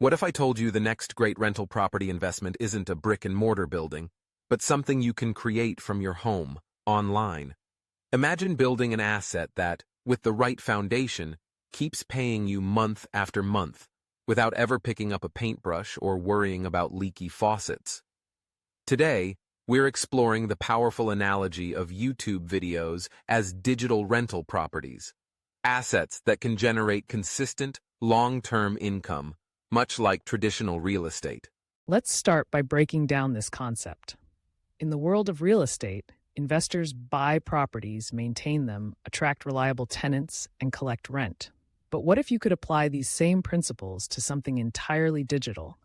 What if I told you the next great rental property investment isn't a brick-and-mortar building, but something you can create from your home, online? Imagine building an asset that, with the right foundation, keeps paying you month after month, without ever picking up a paintbrush or worrying about leaky faucets. Today, we're exploring the powerful analogy of YouTube videos as digital rental properties, assets that can generate consistent, long-term income, much like traditional real estate. Let's start by breaking down this concept. In the world of real estate, investors buy properties, maintain them, attract reliable tenants, and collect rent. But what if you could apply these same principles to something entirely digital,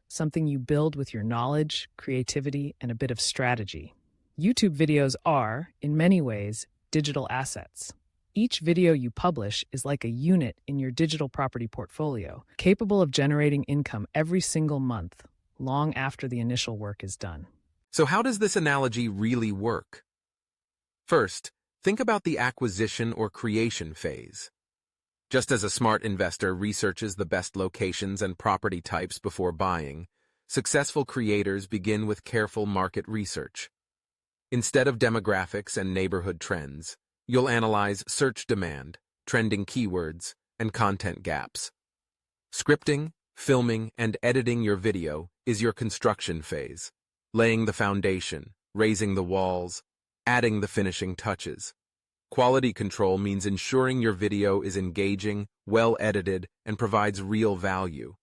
something you build with your knowledge, creativity, and a bit of strategy? YouTube videos are, in many ways, digital assets. Each video you publish is like a unit in your digital property portfolio, capable of generating income every single month, long after the initial work is done. So how does this analogy really work? First, think about the acquisition or creation phase. Just as a smart investor researches the best locations and property types before buying, successful creators begin with careful market research. Instead of demographics and neighborhood trends, you'll analyze search demand, trending keywords, and content gaps. Scripting, filming, and editing your video is your construction phase, laying the foundation, raising the walls, adding the finishing touches. Quality control means ensuring your video is engaging, well-edited, and provides real value.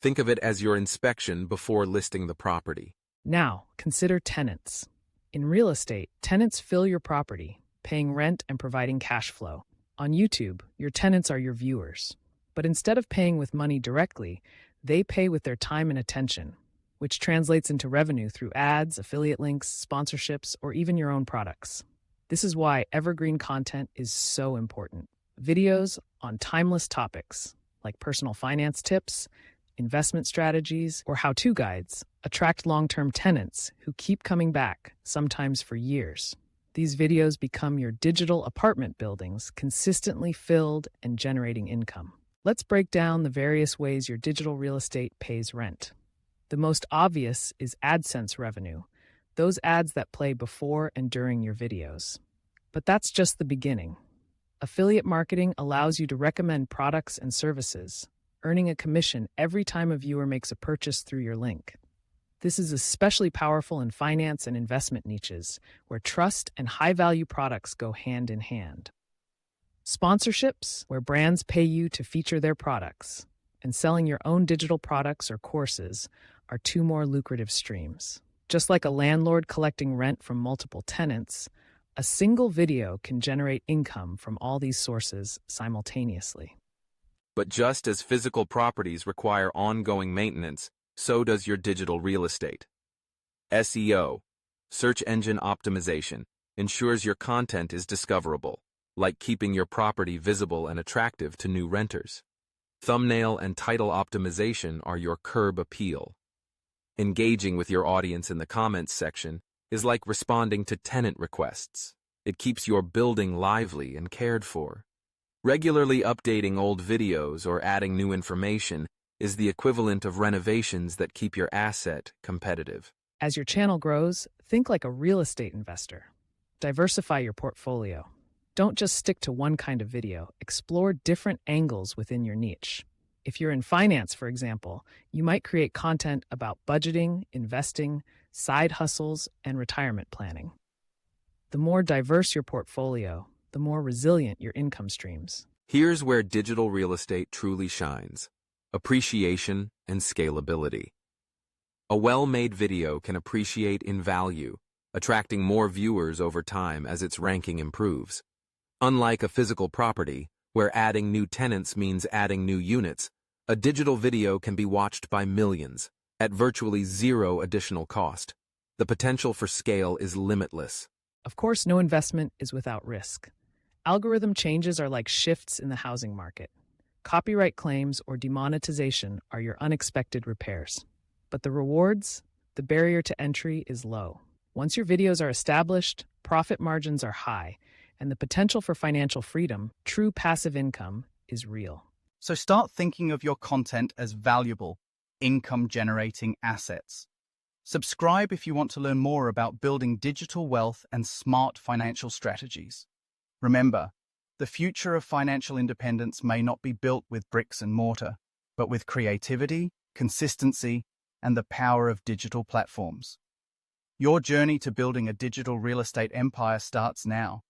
Think of it as your inspection before listing the property. Now, consider tenants. In real estate, tenants fill your property, paying rent and providing cash flow. On YouTube, your tenants are your viewers. But instead of paying with money directly, they pay with their time and attention, which translates into revenue through ads, affiliate links, sponsorships, or even your own products. This is why evergreen content is so important. Videos on timeless topics, like personal finance tips, investment strategies, or how-to guides, attract long-term tenants who keep coming back, sometimes for years. These videos become your digital apartment buildings, consistently filled and generating income. Let's break down the various ways your digital real estate pays rent. The most obvious is AdSense revenue, those ads that play before and during your videos. But that's just the beginning. Affiliate marketing allows you to recommend products and services, earning a commission every time a viewer makes a purchase through your link. This is especially powerful in finance and investment niches, where trust and high-value products go hand in hand. Sponsorships, where brands pay you to feature their products, and selling your own digital products or courses are two more lucrative streams. Just like a landlord collecting rent from multiple tenants, a single video can generate income from all these sources simultaneously. But just as physical properties require ongoing maintenance, so does your digital real estate. SEO, search engine optimization, ensures your content is discoverable, like keeping your property visible and attractive to new renters. Thumbnail and title optimization are your curb appeal. Engaging with your audience in the comments section is like responding to tenant requests. It keeps your building lively and cared for. Regularly updating old videos or adding new information is the equivalent of renovations that keep your asset competitive. As your channel grows, think like a real estate investor. Diversify your portfolio. Don't just stick to one kind of video. Explore different angles within your niche. If you're in finance, for example, you might create content about budgeting, investing, side hustles, and retirement planning. The more diverse your portfolio, the more resilient your income streams. Here's where digital real estate truly shines: appreciation and scalability. A well-made video can appreciate in value, attracting more viewers over time as its ranking improves. Unlike a physical property, where adding new tenants means adding new units, a digital video can be watched by millions, at virtually zero additional cost. The potential for scale is limitless. Of course, no investment is without risk. Algorithm changes are like shifts in the housing market. Copyright claims or demonetization are your unexpected repairs. But the rewards, the barrier to entry is low. Once your videos are established, profit margins are high, and the potential for financial freedom, true passive income, is real. So start thinking of your content as valuable, income-generating assets. Subscribe if you want to learn more about building digital wealth and smart financial strategies. Remember, the future of financial independence may not be built with bricks and mortar, but with creativity, consistency, and the power of digital platforms. Your journey to building a digital real estate empire starts now.